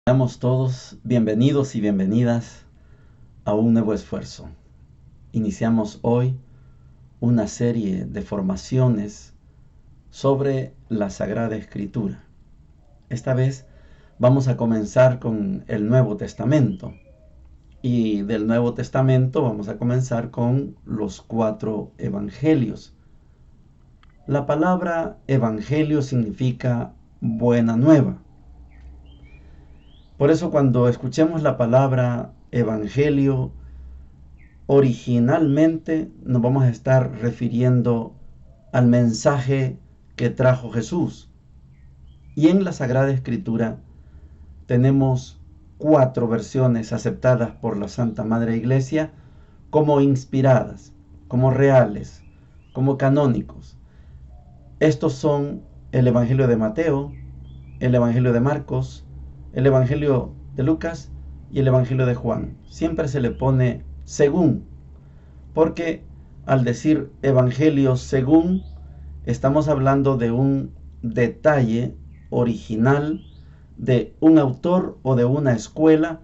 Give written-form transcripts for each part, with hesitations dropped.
Seamos todos bienvenidos y bienvenidas a un nuevo esfuerzo. Iniciamos hoy una serie de formaciones sobre la Sagrada Escritura. Esta vez vamos a comenzar con el Nuevo Testamento. Y del Nuevo Testamento vamos a comenzar con los 4 evangelios. La palabra evangelio significa buena nueva. Por eso cuando escuchemos la palabra evangelio, originalmente nos vamos a estar refiriendo al mensaje que trajo Jesús. Y en la Sagrada Escritura tenemos 4 versiones aceptadas por la Santa Madre Iglesia como inspiradas, como reales, como canónicos. Estos son el Evangelio de Mateo, el Evangelio de Marcos, el Evangelio de Lucas y el Evangelio de Juan. Siempre se le pone según, porque al decir Evangelio según, estamos hablando de un detalle original de un autor o de una escuela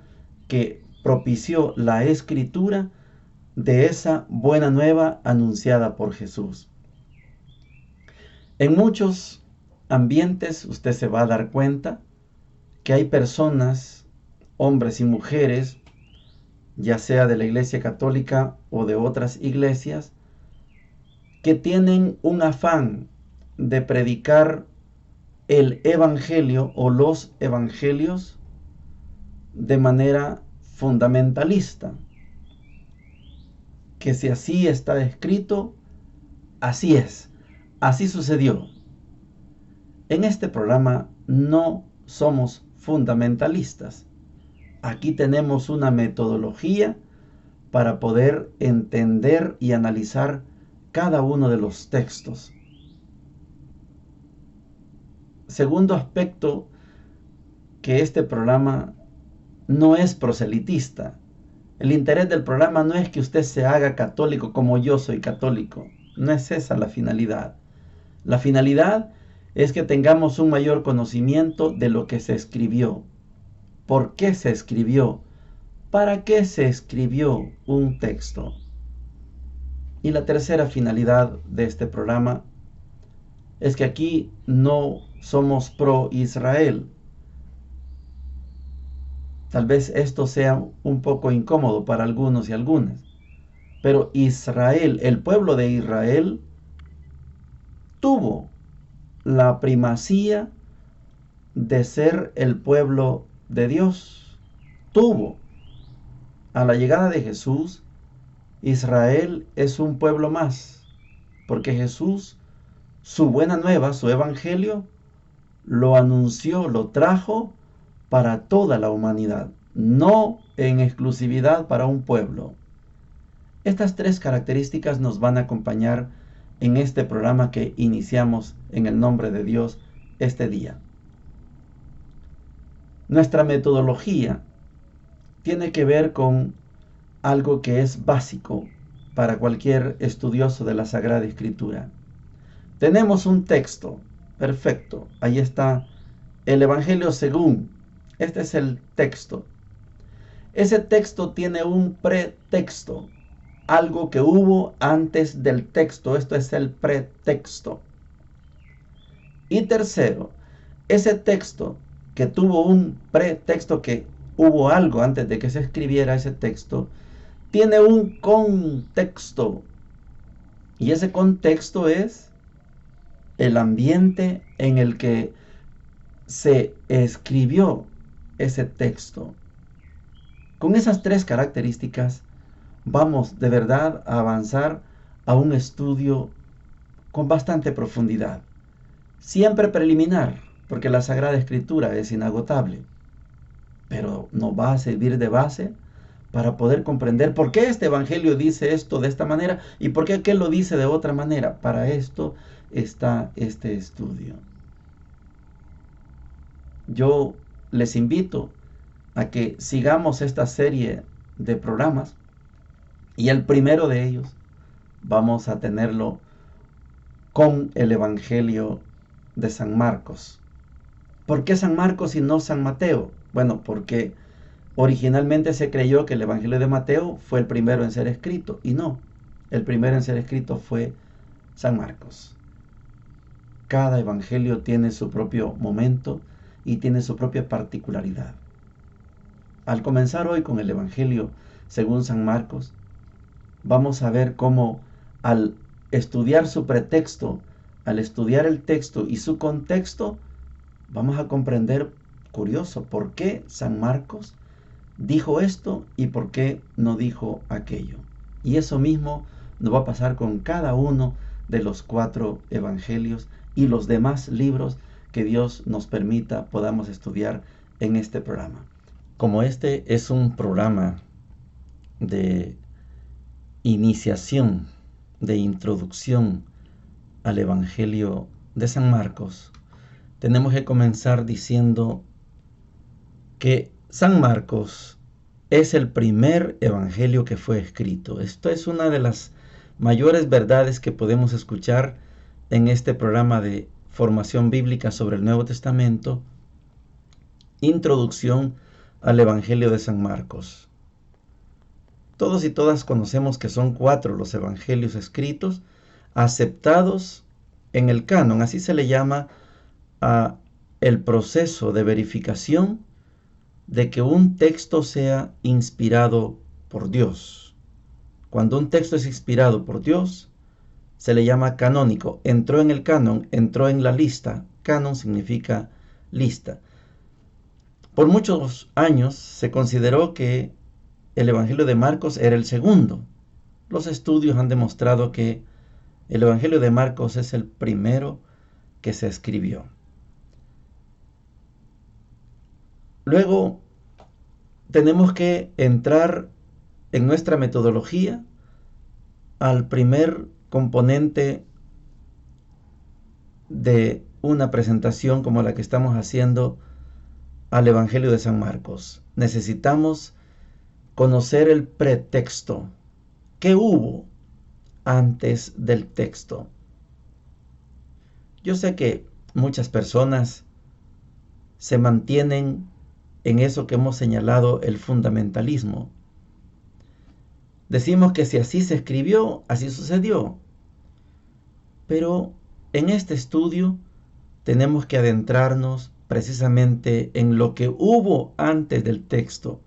que propició la escritura de esa buena nueva anunciada por Jesús. En muchos ambientes usted se va a dar cuenta que hay personas, hombres y mujeres, ya sea de la Iglesia Católica o de otras iglesias, que tienen un afán de predicar el Evangelio o los Evangelios de manera fundamentalista. Que si así está escrito, así es, así sucedió. En este programa no somos fundamentalistas. Aquí tenemos una metodología para poder entender y analizar cada uno de los textos. Segundo aspecto, que este programa no es proselitista. El interés del programa no es que usted se haga católico como yo soy católico. No es esa la finalidad. La finalidad es que tengamos un mayor conocimiento de lo que se escribió. ¿Por qué se escribió? ¿Para qué se escribió un texto? Y la tercera finalidad de este programa es que aquí no somos pro Israel. Tal vez esto sea un poco incómodo para algunos y algunas, pero Israel, el pueblo de Israel, tuvo la primacía de ser el pueblo de Dios. Tuvo. A la llegada de Jesús, Israel es un pueblo más, porque Jesús, su buena nueva, su evangelio, lo anunció, lo trajo para toda la humanidad, no en exclusividad para un pueblo. Estas 3 características nos van a acompañar en este programa que iniciamos en el nombre de Dios este día. Nuestra metodología tiene que ver con algo que es básico para cualquier estudioso de la Sagrada Escritura. Tenemos un texto, perfecto, ahí está el Evangelio según. Este es el texto. Ese texto tiene un pretexto, algo que hubo antes del texto. Esto es el pretexto. Y tercero, ese texto que tuvo un pretexto, que hubo algo antes de que se escribiera ese texto, tiene un contexto. Y ese contexto es el ambiente en el que se escribió ese texto. Con esas 3 características vamos de verdad a avanzar a un estudio con bastante profundidad. Siempre preliminar, porque la Sagrada Escritura es inagotable, pero nos va a servir de base para poder comprender por qué este evangelio dice esto de esta manera y por qué aquel lo dice de otra manera. Para esto está este estudio. Yo les invito a que sigamos esta serie de programas, y el primero de ellos vamos a tenerlo con el Evangelio de San Marcos. ¿Por qué San Marcos y no San Mateo? Bueno, porque originalmente se creyó que el Evangelio de Mateo fue el primero en ser escrito, y no, el primero en ser escrito fue San Marcos. Cada evangelio tiene su propio momento y tiene su propia particularidad. Al comenzar hoy con el Evangelio según San Marcos, vamos a ver cómo al estudiar su pretexto, al estudiar el texto y su contexto, vamos a comprender, curioso, por qué San Marcos dijo esto y por qué no dijo aquello. Y eso mismo nos va a pasar con cada uno de los 4 evangelios y los demás libros que Dios nos permita podamos estudiar en este programa. Como este es un programa de iniciación, de introducción al Evangelio de San Marcos, tenemos que comenzar diciendo que San Marcos es el primer evangelio que fue escrito. Esto es una de las mayores verdades que podemos escuchar en este programa de formación bíblica sobre el Nuevo Testamento, Introducción al Evangelio de San Marcos. Todos y todas conocemos que son 4 los evangelios escritos, aceptados en el canon. Así se le llama a el proceso de verificación de que un texto sea inspirado por Dios. Cuando un texto es inspirado por Dios, se le llama canónico. Entró en el canon, entró en la lista. Canon significa lista. Por muchos años se consideró que el Evangelio de Marcos era el segundo. Los estudios han demostrado que el Evangelio de Marcos es el primero que se escribió. Luego tenemos que entrar en nuestra metodología al primer componente de una presentación como la que estamos haciendo al Evangelio de San Marcos. Necesitamos conocer el pretexto. ¿Qué hubo antes del texto? Yo sé que muchas personas se mantienen en eso que hemos señalado, el fundamentalismo. Decimos que si así se escribió, así sucedió. Pero en este estudio tenemos que adentrarnos precisamente en lo que hubo antes del texto,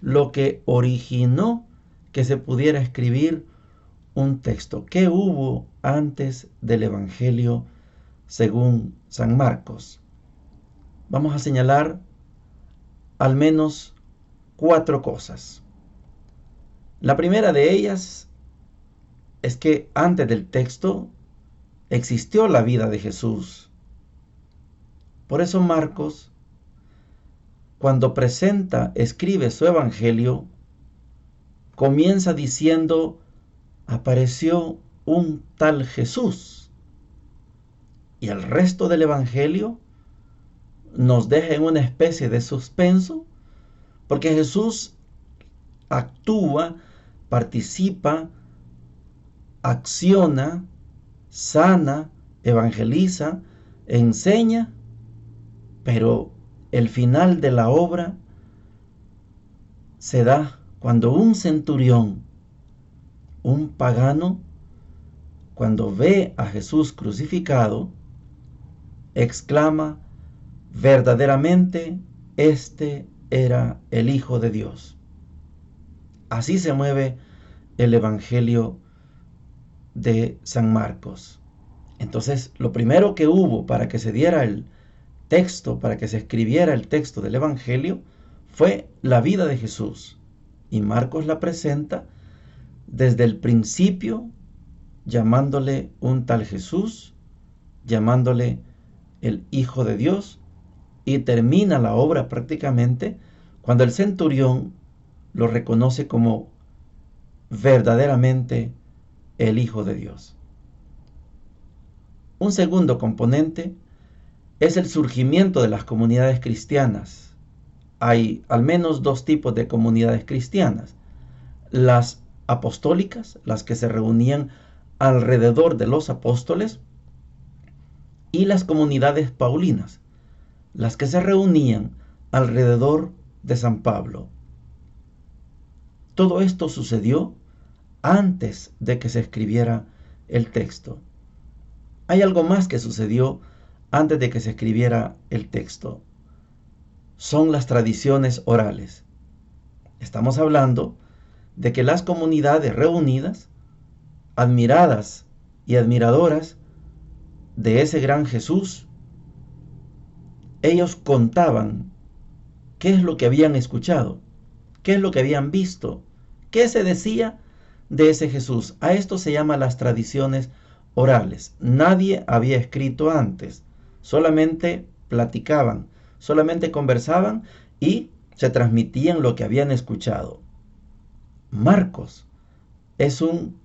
lo que originó que se pudiera escribir un texto. ¿Qué hubo antes del Evangelio según San Marcos? Vamos a señalar al menos 4 cosas. La primera de ellas es que antes del texto existió la vida de Jesús. Por eso Marcos, cuando escribe su evangelio, comienza diciendo: apareció un tal Jesús. Y el resto del evangelio nos deja en una especie de suspenso, porque Jesús actúa, participa, acciona, sana, evangeliza, enseña, pero el final de la obra se da cuando un centurión, un pagano, cuando ve a Jesús crucificado, exclama: verdaderamente este era el Hijo de Dios. Así se mueve el Evangelio de San Marcos. Entonces, lo primero que hubo para que se diera el texto, para que se escribiera el texto del Evangelio, fue la vida de Jesús. Y Marcos la presenta desde el principio, llamándole un tal Jesús, llamándole el Hijo de Dios, y termina la obra prácticamente cuando el centurión lo reconoce como verdaderamente el Hijo de Dios. Un segundo componente es el surgimiento de las comunidades cristianas. Hay al menos 2 tipos de comunidades cristianas: las apostólicas, las que se reunían alrededor de los apóstoles, y las comunidades paulinas, las que se reunían alrededor de San Pablo. Todo esto sucedió antes de que se escribiera el texto. Hay algo más que sucedió antes de que se escribiera el texto. Son las tradiciones orales. Estamos hablando de que las comunidades reunidas, admiradas y admiradoras de ese gran Jesús, ellos contaban qué es lo que habían escuchado, qué es lo que habían visto, qué se decía de ese Jesús. A esto se llama las tradiciones orales. Nadie había escrito antes, solamente platicaban, solamente conversaban y se transmitían lo que habían escuchado. Marcos es un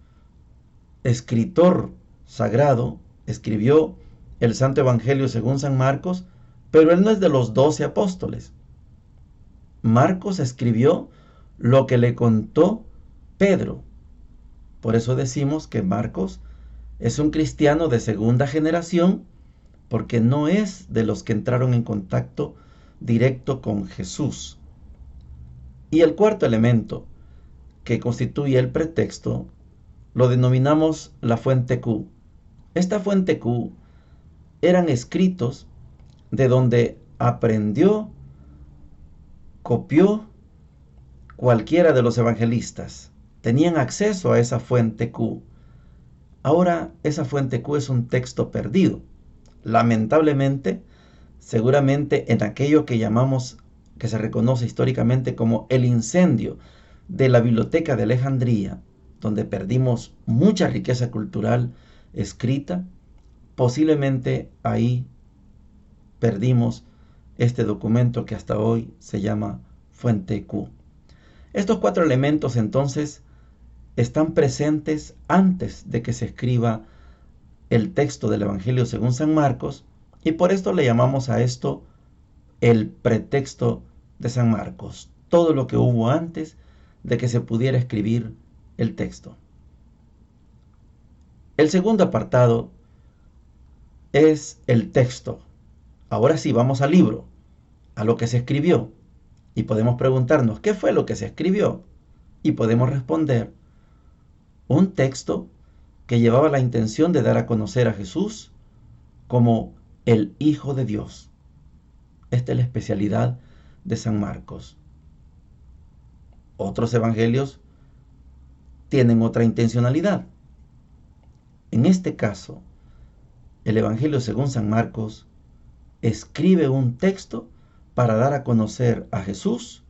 escritor sagrado, escribió el Santo Evangelio según San Marcos, pero él no es de los 12 apóstoles. Marcos escribió lo que le contó Pedro. Por eso decimos que Marcos es un cristiano de segunda generación, porque no es de los que entraron en contacto directo con Jesús. Y el cuarto elemento que constituye el pretexto lo denominamos la fuente Q. Esta fuente Q eran escritos de donde aprendió, copió cualquiera de los evangelistas. Tenían acceso a esa fuente Q. Ahora esa fuente Q es un texto perdido. Lamentablemente, seguramente en aquello que llamamos, que se reconoce históricamente como el incendio de la Biblioteca de Alejandría, donde perdimos mucha riqueza cultural escrita, posiblemente ahí perdimos este documento que hasta hoy se llama fuente Q. Estos cuatro elementos entonces están presentes antes de que se escriba el texto del Evangelio según San Marcos, y por esto le llamamos a esto el pretexto de San Marcos. Todo lo que hubo antes de que se pudiera escribir el texto. El segundo apartado es el texto. Ahora sí, vamos al libro, a lo que se escribió. Y podemos preguntarnos, ¿qué fue lo que se escribió? Y podemos responder, un texto que llevaba la intención de dar a conocer a Jesús como el Hijo de Dios. Esta es la especialidad de San Marcos. Otros evangelios tienen otra intencionalidad. En este caso, el Evangelio según San Marcos escribe un texto para dar a conocer a Jesús,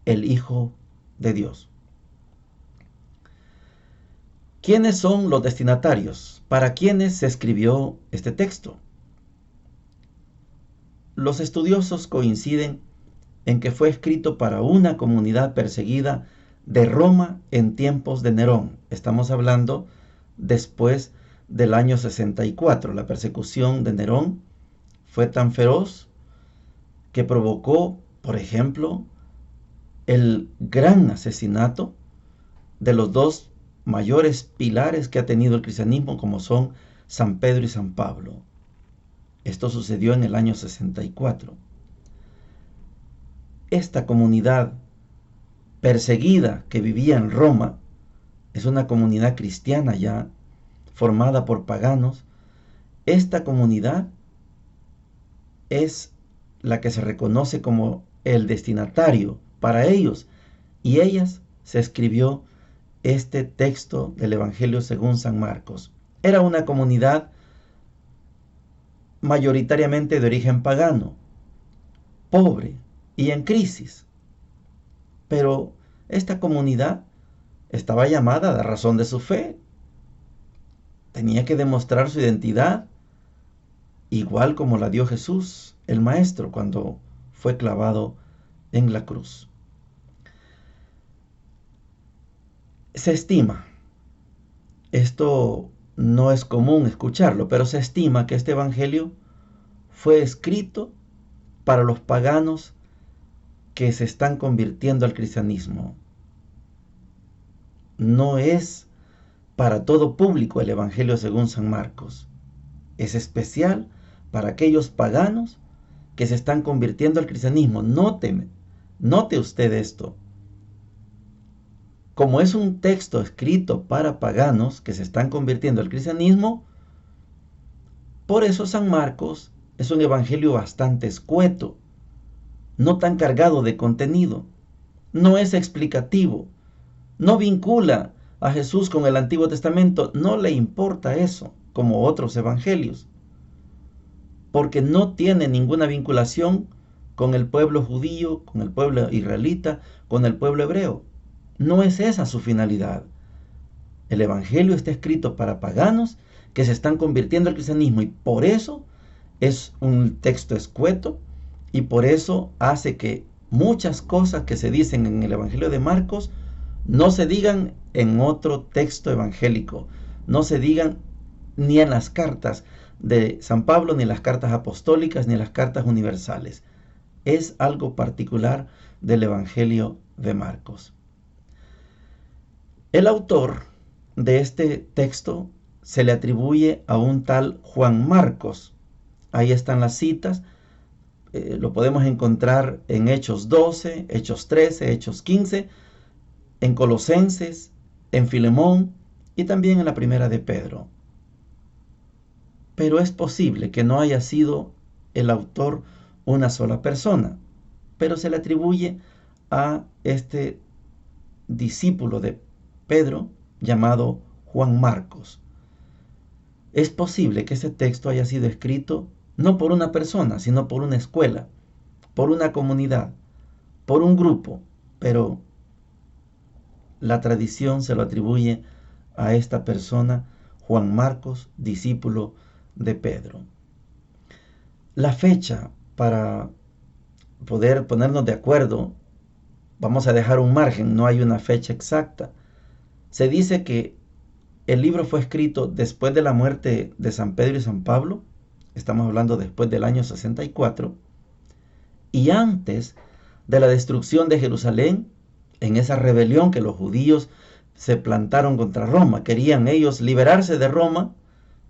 el Hijo de Dios. ¿Quiénes son los destinatarios? ¿Para quiénes se escribió este texto? Los estudiosos coinciden en que fue escrito para una comunidad perseguida de Roma en tiempos de Nerón. Estamos hablando después del año 64. La persecución de Nerón fue tan feroz que provocó, por ejemplo, el gran asesinato de los dos mayores pilares que ha tenido el cristianismo, como son San Pedro y San Pablo. Esto sucedió en el año 64. Esta comunidad perseguida que vivía en Roma es una comunidad cristiana ya, formada por paganos. Esta comunidad es la que se reconoce como el destinatario para ellos, y ellas se escribió este texto del Evangelio según San Marcos. Era una comunidad mayoritariamente de origen pagano, pobre y en crisis. Pero esta comunidad estaba llamada a la razón de su fe. Tenía que demostrar su identidad, igual como la dio Jesús, el Maestro, cuando fue clavado en la cruz. Se estima, esto no es común escucharlo, pero se estima que este evangelio fue escrito para los paganos que se están convirtiendo al cristianismo. No es para todo público el evangelio según San Marcos. Es especial para aquellos paganos que se están convirtiendo al cristianismo. Note usted esto. Como es un texto escrito para paganos que se están convirtiendo al cristianismo, por eso San Marcos es un evangelio bastante escueto, no tan cargado de contenido, no es explicativo, no vincula a Jesús con el Antiguo Testamento, no le importa eso, como otros evangelios, porque no tiene ninguna vinculación con el pueblo judío, con el pueblo israelita, con el pueblo hebreo. No es esa su finalidad. El evangelio está escrito para paganos que se están convirtiendo al cristianismo, y por eso es un texto escueto, y por eso hace que muchas cosas que se dicen en el evangelio de Marcos no se digan en otro texto evangélico, no se digan ni en las cartas de San Pablo, ni en las cartas apostólicas, ni en las cartas universales. Es algo particular del evangelio de Marcos. El autor de este texto se le atribuye a un tal Juan Marcos. Ahí están las citas. Lo podemos encontrar en Hechos 12, Hechos 13, Hechos 15, en Colosenses, en Filemón y también en la primera de Pedro. Pero es posible que no haya sido el autor una sola persona, pero se le atribuye a este discípulo de Pedro llamado Juan Marcos. Es posible que ese texto haya sido escrito no por una persona, sino por una escuela, por una comunidad, por un grupo, pero la tradición se lo atribuye a esta persona, Juan Marcos, discípulo de Pedro. La fecha, para poder ponernos de acuerdo, vamos a dejar un margen, no hay una fecha exacta. Se dice que el libro fue escrito después de la muerte de San Pedro y San Pablo, estamos hablando después del año 64, y antes de la destrucción de Jerusalén, en esa rebelión que los judíos se plantaron contra Roma. Querían ellos liberarse de Roma,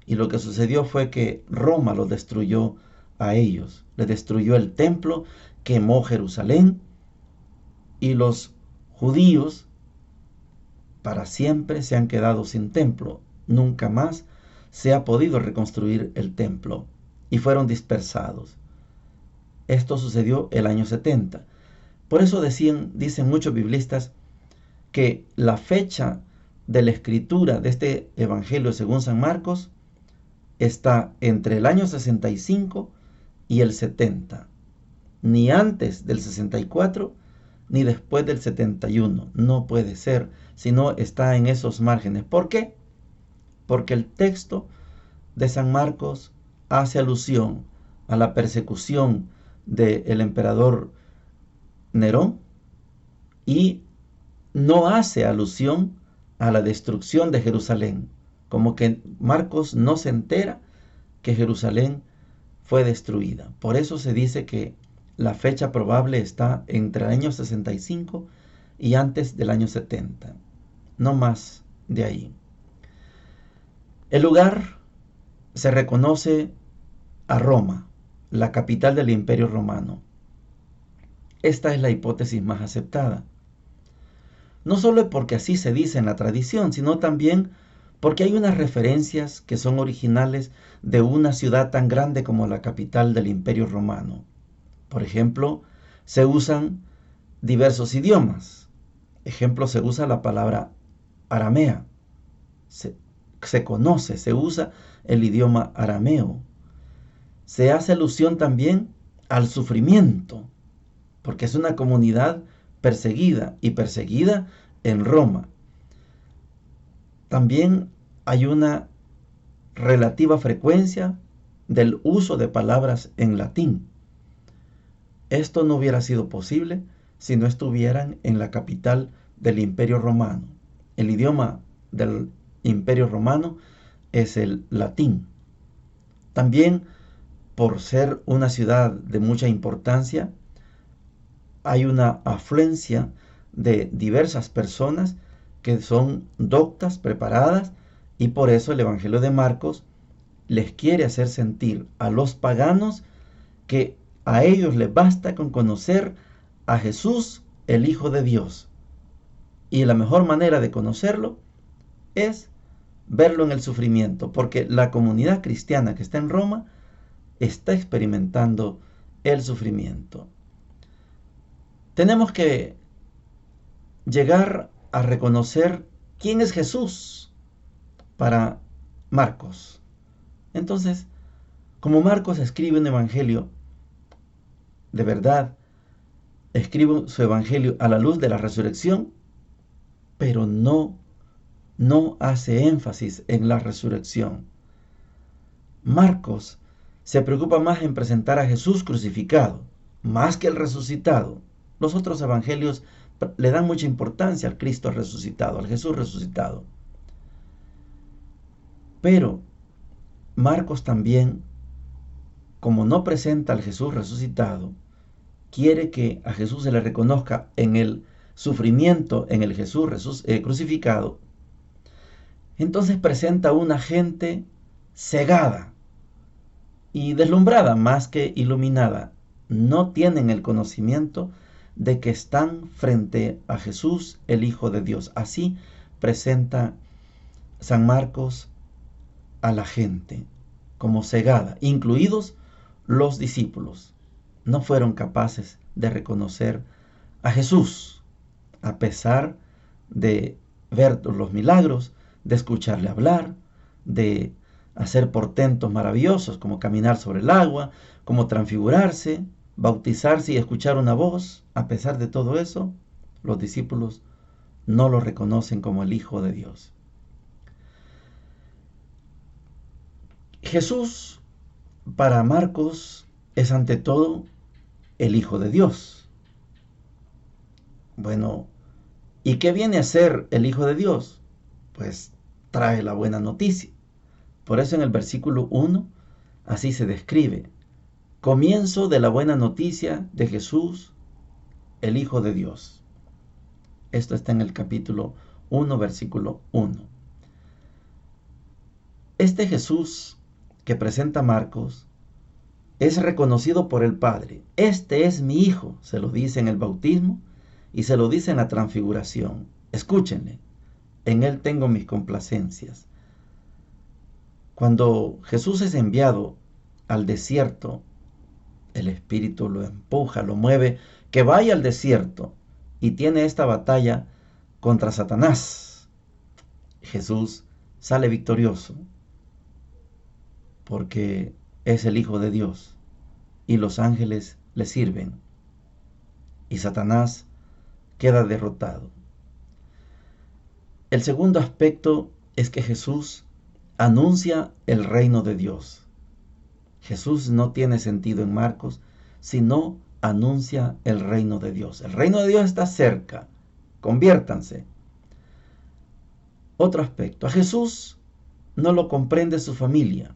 y lo que sucedió fue que Roma los destruyó a ellos. Les destruyó el templo, quemó Jerusalén, y los judíos para siempre se han quedado sin templo. Nunca más se ha podido reconstruir el templo y fueron dispersados. Esto sucedió el año 70. Por eso dicen muchos biblistas que la fecha de la escritura de este evangelio según San Marcos está entre el año 65 y el 70. Ni antes del 64 ni después del 71. No puede ser, sino está en esos márgenes. ¿Por qué? Porque el texto de San Marcos hace alusión a la persecución del emperador Nerón y no hace alusión a la destrucción de Jerusalén. Como que Marcos no se entera que Jerusalén fue destruida. Por eso se dice que la fecha probable está entre el año 65 y antes del año 70. No más de ahí. El lugar se reconoce a Roma, la capital del Imperio Romano. Esta es la hipótesis más aceptada. No solo porque así se dice en la tradición, sino también porque hay unas referencias que son originales de una ciudad tan grande como la capital del Imperio Romano. Por ejemplo, se usan diversos idiomas. Ejemplo, se usa la palabra aramea. Se conoce, se usa el idioma arameo. Se hace alusión también al sufrimiento, porque es una comunidad perseguida y perseguida en Roma. También hay una relativa frecuencia del uso de palabras en latín. Esto no hubiera sido posible si no estuvieran en la capital del Imperio Romano. El idioma del Imperio Romano es el latín. También, por ser una ciudad de mucha importancia, hay una afluencia de diversas personas que son doctas, preparadas, y por eso el Evangelio de Marcos les quiere hacer sentir a los paganos que A ellos les basta con conocer a Jesús, el Hijo de Dios. Y la mejor manera de conocerlo es verlo en el sufrimiento, porque la comunidad cristiana que está en Roma está experimentando el sufrimiento. Tenemos que llegar a reconocer quién es Jesús para Marcos. Entonces, como Marcos escribe un evangelio de verdad, escribe su evangelio a la luz de la resurrección, pero no hace énfasis en la resurrección. Marcos se preocupa más en presentar a Jesús crucificado, más que el resucitado. Los otros evangelios le dan mucha importancia al Cristo resucitado, al Jesús resucitado. Pero Marcos también, como no presenta al Jesús resucitado, quiere que a Jesús se le reconozca en el sufrimiento, en el Jesús crucificado. Entonces presenta una gente cegada y deslumbrada más que iluminada. No tienen el conocimiento de que están frente a Jesús, el Hijo de Dios. Así presenta San Marcos a la gente como cegada, incluidos los discípulos. No fueron capaces de reconocer a Jesús, a pesar de ver los milagros, de escucharle hablar, de hacer portentos maravillosos como caminar sobre el agua, como transfigurarse, bautizarse y escuchar una voz. A pesar de todo eso, los discípulos no lo reconocen como el Hijo de Dios. Jesús, para Marcos, es ante todo el Hijo de Dios. Bueno, ¿y qué viene a ser el Hijo de Dios? Pues trae la buena noticia. Por eso en el versículo 1, así se describe: comienzo de la buena noticia de Jesús, el Hijo de Dios. Esto está en el capítulo 1, versículo 1. Este Jesús que presenta Marcos es reconocido por el Padre. Este es mi Hijo, se lo dice en el bautismo y se lo dice en la transfiguración. Escúchenle, en Él tengo mis complacencias. Cuando Jesús es enviado al desierto, el Espíritu lo empuja, lo mueve, que vaya al desierto y tiene esta batalla contra Satanás. Jesús sale victorioso porque es el Hijo de Dios y los ángeles le sirven y Satanás queda derrotado. El segundo aspecto es que Jesús anuncia el reino de Dios. Jesús no tiene sentido en Marcos, sino anuncia el reino de Dios. El reino de Dios está cerca, conviértanse. Otro aspecto, a Jesús no lo comprende su familia,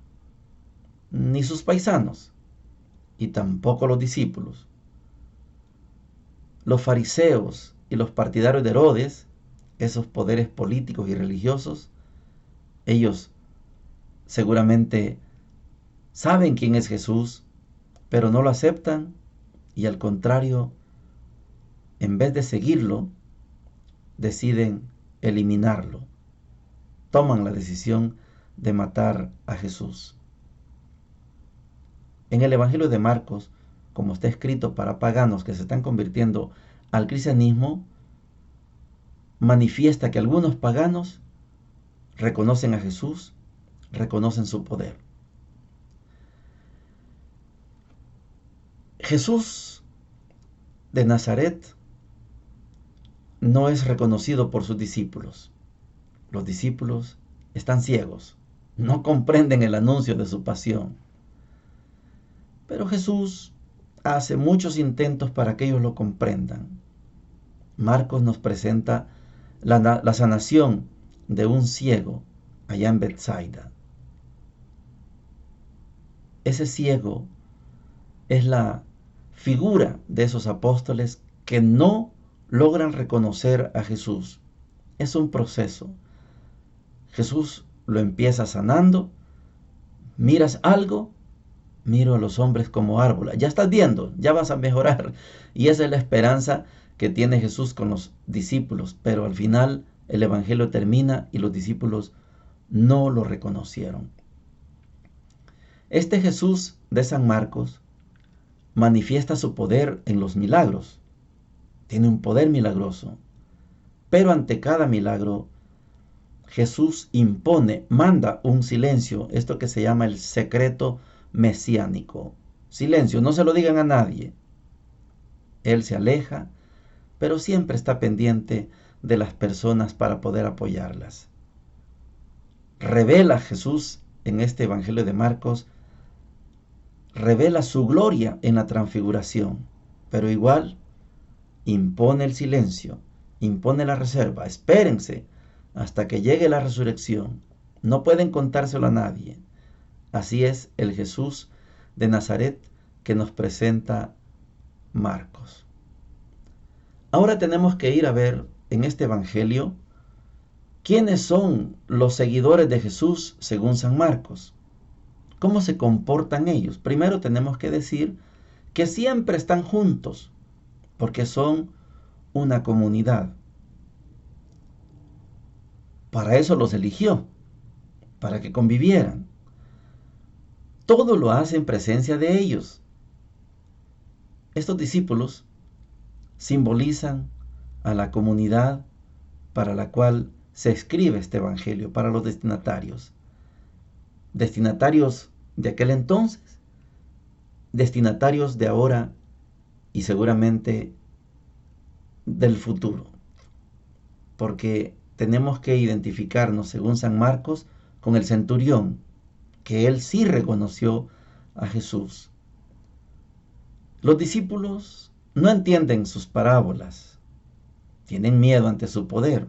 ni sus paisanos, y tampoco los discípulos. Los fariseos y los partidarios de Herodes, esos poderes políticos y religiosos, ellos seguramente saben quién es Jesús, pero no lo aceptan y al contrario, en vez de seguirlo, deciden eliminarlo. Toman la decisión de matar a Jesús. En el Evangelio de Marcos, como está escrito para paganos que se están convirtiendo al cristianismo, manifiesta que algunos paganos reconocen a Jesús, reconocen su poder. Jesús de Nazaret no es reconocido por sus discípulos. Los discípulos están ciegos, no comprenden el anuncio de su pasión. Pero Jesús hace muchos intentos para que ellos lo comprendan. Marcos nos presenta la sanación de un ciego allá en Betsaida. Ese ciego es la figura de esos apóstoles que no logran reconocer a Jesús. Es un proceso. Jesús lo empieza sanando, miras algo Miro a los hombres como árboles. Ya estás viendo, ya vas a mejorar. Y esa es la esperanza que tiene Jesús con los discípulos. Pero al final el evangelio termina y los discípulos no lo reconocieron. Este Jesús de San Marcos manifiesta su poder en los milagros. Tiene un poder milagroso. Pero ante cada milagro, Jesús impone, manda un silencio, esto que se llama el secreto mesiánico. Silencio, no se lo digan a nadie. Él se aleja, pero siempre está pendiente de las personas para poder apoyarlas. Revela Jesús en este Evangelio de Marcos, revela su gloria en la transfiguración, pero igual impone el silencio, impone la reserva. Espérense hasta que llegue la resurrección. No pueden contárselo a nadie. Así es el Jesús de Nazaret que nos presenta Marcos. Ahora tenemos que ir a ver en este Evangelio quiénes son los seguidores de Jesús según San Marcos. ¿Cómo se comportan ellos? Primero tenemos que decir que siempre están juntos, porque son una comunidad. Para eso los eligió, para que convivieran. Todo lo hace en presencia de ellos. Estos discípulos simbolizan a la comunidad para la cual se escribe este evangelio, para los destinatarios. Destinatarios de aquel entonces, destinatarios de ahora y seguramente del futuro. Porque tenemos que identificarnos, según San Marcos, con el centurión, que él sí reconoció a Jesús. Los discípulos no entienden sus parábolas, tienen miedo ante su poder,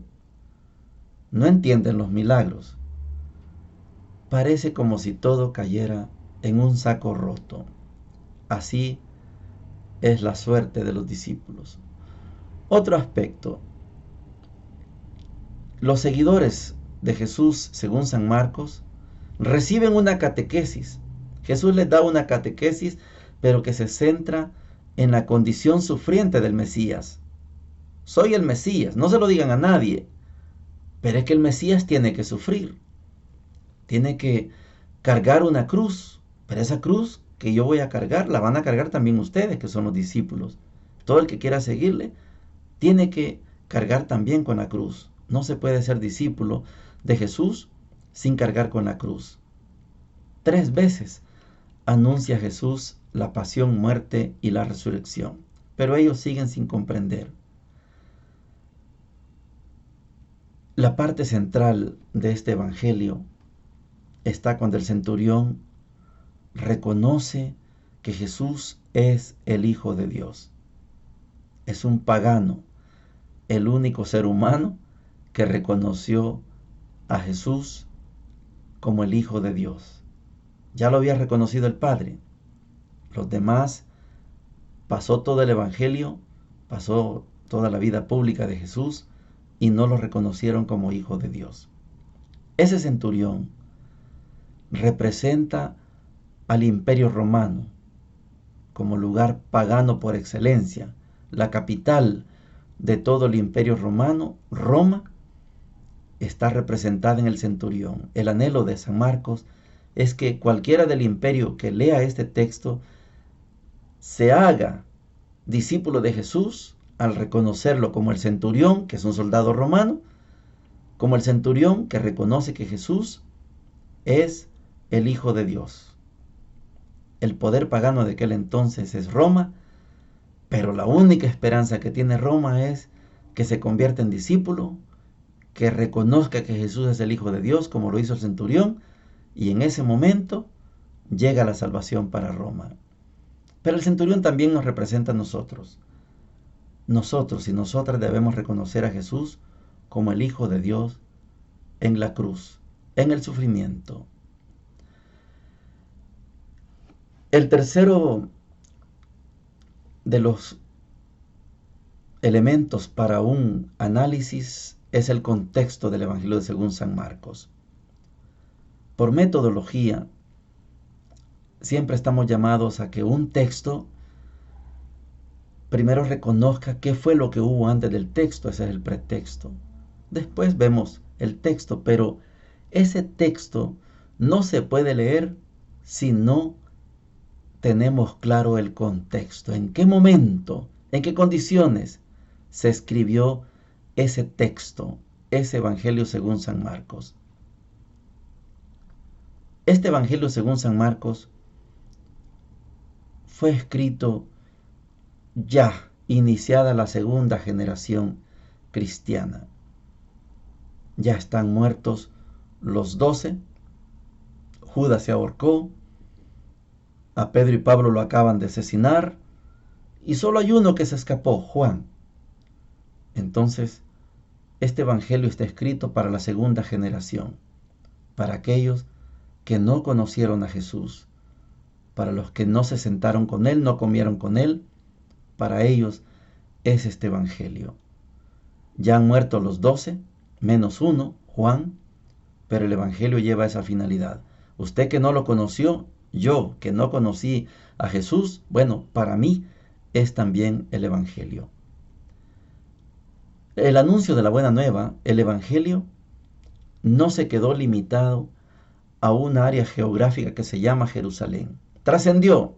no entienden los milagros. Parece como si todo cayera en un saco roto. Así es la suerte de los discípulos. Otro aspecto. Los seguidores de Jesús, según San Marcos, reciben una catequesis. Jesús les da una catequesis, pero que se centra en la condición sufriente del Mesías. Soy el Mesías, no se lo digan a nadie, pero es que el Mesías tiene que sufrir. Tiene que cargar una cruz, pero esa cruz que yo voy a cargar, la van a cargar también ustedes, que son los discípulos. Todo el que quiera seguirle, tiene que cargar también con la cruz. No se puede ser discípulo de Jesús sin cargar con la cruz. 3 veces anuncia Jesús la pasión, muerte y la resurrección, pero ellos siguen sin comprender. La parte central de este evangelio está cuando el centurión reconoce que Jesús es el Hijo de Dios. Es un pagano, el único ser humano que reconoció a Jesús como el Hijo de Dios. Ya lo había reconocido el Padre. Los demás, pasó todo el evangelio, pasó toda la vida pública de Jesús y no lo reconocieron como Hijo de Dios. Ese centurión representa al Imperio Romano como lugar pagano por excelencia, la capital de todo el Imperio Romano. Roma está representada en el centurión. El anhelo de San Marcos es que cualquiera del imperio que lea este texto se haga discípulo de Jesús al reconocerlo como el centurión, que es un soldado romano, como el centurión que reconoce que Jesús es el Hijo de Dios. El poder pagano de aquel entonces es Roma, pero la única esperanza que tiene Roma es que se convierta en discípulo, que reconozca que Jesús es el Hijo de Dios, como lo hizo el centurión, y en ese momento llega la salvación para Roma. Pero el centurión también nos representa a nosotros. Nosotros y nosotras debemos reconocer a Jesús como el Hijo de Dios en la cruz, en el sufrimiento. El tercero de los elementos para un análisis es el contexto del Evangelio según San Marcos. Por metodología, siempre estamos llamados a que un texto primero reconozca qué fue lo que hubo antes del texto, ese es el pretexto. Después vemos el texto, pero ese texto no se puede leer si no tenemos claro el contexto. ¿En qué momento, en qué condiciones se escribió ese texto, ese Evangelio según San Marcos? Este Evangelio según San Marcos fue escrito ya iniciada la segunda generación cristiana. Ya están muertos los 12, Judas se ahorcó, a Pedro y Pablo lo acaban de asesinar, y solo hay uno que se escapó, Juan. Entonces, este Evangelio está escrito para la segunda generación, para aquellos que no conocieron a Jesús, para los que no se sentaron con Él, no comieron con Él, para ellos es este Evangelio. Ya han muerto los 12, menos uno, Juan, pero el Evangelio lleva esa finalidad. Usted que no lo conoció, yo que no conocí a Jesús, bueno, para mí es también el Evangelio. El anuncio de la buena nueva, el Evangelio, no se quedó limitado a una área geográfica que se llama Jerusalén. Trascendió.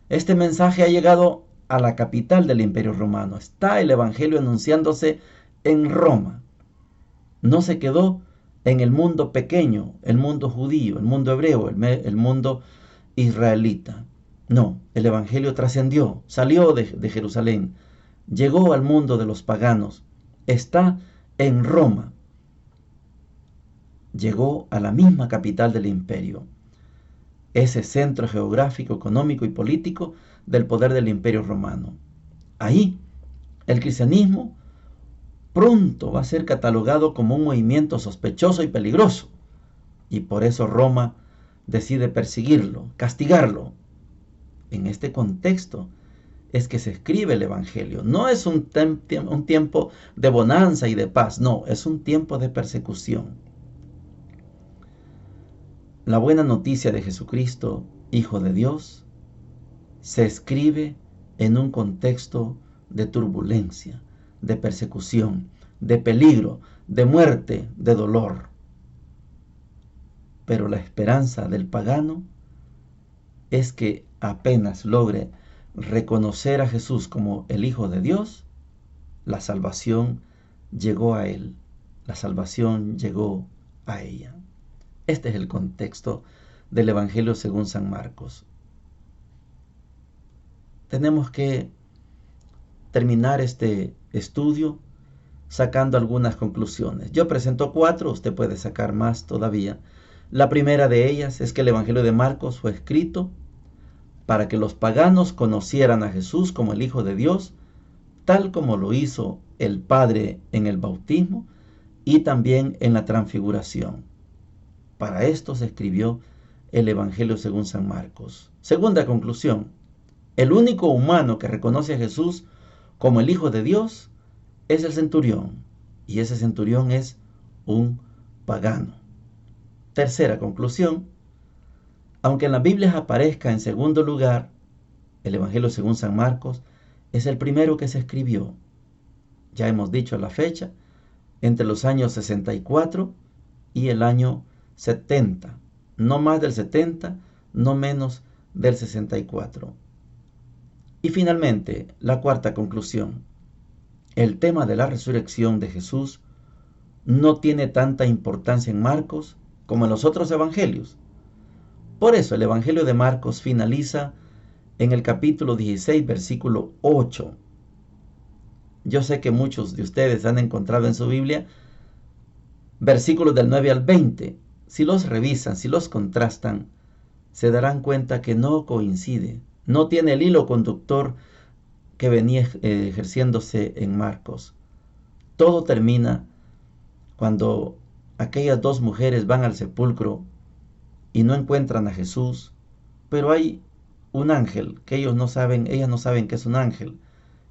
Este mensaje ha llegado a la capital del Imperio Romano. Está el Evangelio anunciándose en Roma. No se quedó en el mundo pequeño, el mundo judío, el mundo hebreo, el mundo israelita. No, el Evangelio trascendió, salió de Jerusalén, llegó al mundo de los paganos, está en Roma, llegó a la misma capital del imperio, ese centro geográfico, económico y político del poder del imperio romano. Ahí, el cristianismo pronto va a ser catalogado como un movimiento sospechoso y peligroso, y por eso Roma decide perseguirlo, castigarlo. En este contexto es que se escribe el Evangelio. No es un tiempo de bonanza y de paz, no, es un tiempo de persecución. La buena noticia de Jesucristo, Hijo de Dios, se escribe en un contexto de turbulencia, de persecución, de peligro, de muerte, de dolor. Pero la esperanza del pagano es que apenas logre reconocer a Jesús como el Hijo de Dios, la salvación llegó a él, la salvación llegó a ella. Este es el contexto del Evangelio según San Marcos. Tenemos que terminar este estudio sacando algunas conclusiones. Yo presento 4, usted puede sacar más todavía. La primera de ellas es que el Evangelio de Marcos fue escrito para que los paganos conocieran a Jesús como el Hijo de Dios, tal como lo hizo el Padre en el bautismo y también en la transfiguración. Para esto se escribió el Evangelio según San Marcos. Segunda conclusión, el único humano que reconoce a Jesús como el Hijo de Dios es el centurión, y ese centurión es un pagano. Tercera conclusión, aunque en las Biblias aparezca en segundo lugar, el Evangelio según San Marcos es el primero que se escribió. Ya hemos dicho la fecha, entre los años 64 y el año 70. No más del 70, no menos del 64. Y finalmente, la cuarta conclusión. El tema de la resurrección de Jesús no tiene tanta importancia en Marcos como en los otros evangelios. Por eso el Evangelio de Marcos finaliza en el capítulo 16, versículo 8. Yo sé que muchos de ustedes han encontrado en su Biblia versículos del 9 al 20. Si los revisan, si los contrastan, se darán cuenta que no coincide, no tiene el hilo conductor que venía ejerciéndose en Marcos. Todo termina cuando aquellas dos mujeres van al sepulcro y no encuentran a Jesús, pero hay un ángel que ellas no saben que es un ángel,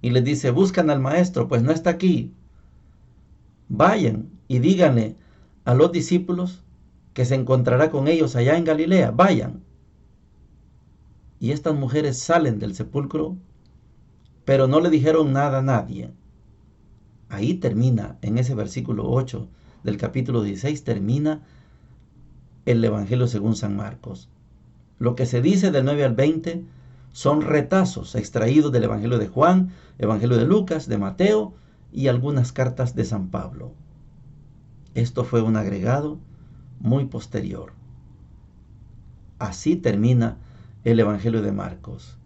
y les dice, buscan al maestro, pues no está aquí. Vayan y díganle a los discípulos que se encontrará con ellos allá en Galilea, vayan. y estas mujeres salen del sepulcro, pero no le dijeron nada a nadie. Ahí termina, en ese versículo 8 del capítulo 16, termina el Evangelio según San Marcos. Lo que se dice del 9 al 20 son retazos extraídos del Evangelio de Juan, Evangelio de Lucas, de Mateo y algunas cartas de San Pablo. Esto fue un agregado muy posterior. Así termina el Evangelio de Marcos.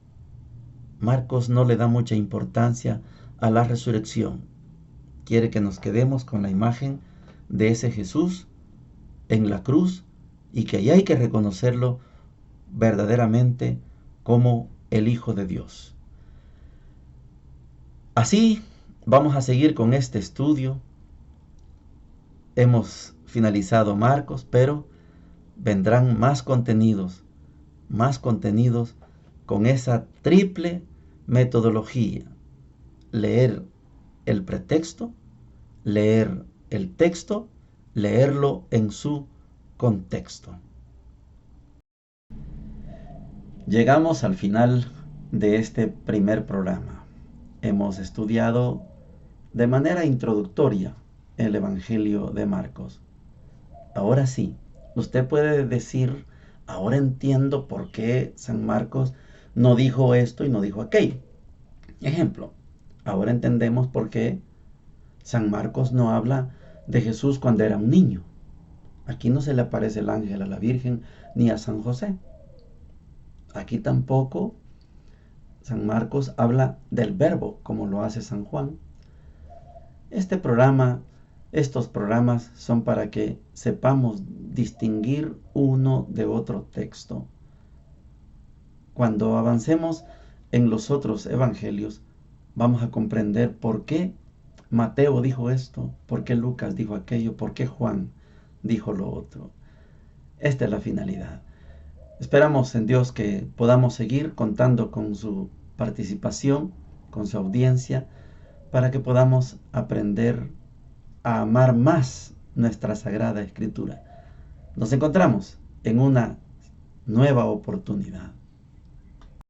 Marcos no le da mucha importancia a la resurrección. Quiere que nos quedemos con la imagen de ese Jesús en la cruz y que ahí hay que reconocerlo verdaderamente como el Hijo de Dios. Así vamos a seguir con este estudio. Hemos finalizado Marcos, pero vendrán más contenidos con esa triple metodología: leer el pretexto, leer el texto, leerlo en su contexto. Llegamos al final de este primer programa. Hemos estudiado de manera introductoria el Evangelio de Marcos. Ahora sí, usted puede decir: ahora entiendo por qué San Marcos no dijo esto y no dijo aquello. Ejemplo, ahora entendemos por qué San Marcos no habla de Jesús cuando era un niño. Aquí no se le aparece el ángel a la Virgen ni a San José. Aquí tampoco San Marcos habla del Verbo como lo hace San Juan. Estos programas son para que sepamos distinguir uno de otro texto. Cuando avancemos en los otros evangelios, vamos a comprender por qué Mateo dijo esto, por qué Lucas dijo aquello, por qué Juan dijo lo otro. Esta es la finalidad. Esperamos en Dios que podamos seguir contando con su participación, con su audiencia, para que podamos aprender a amar más nuestra Sagrada Escritura. Nos encontramos en una nueva oportunidad.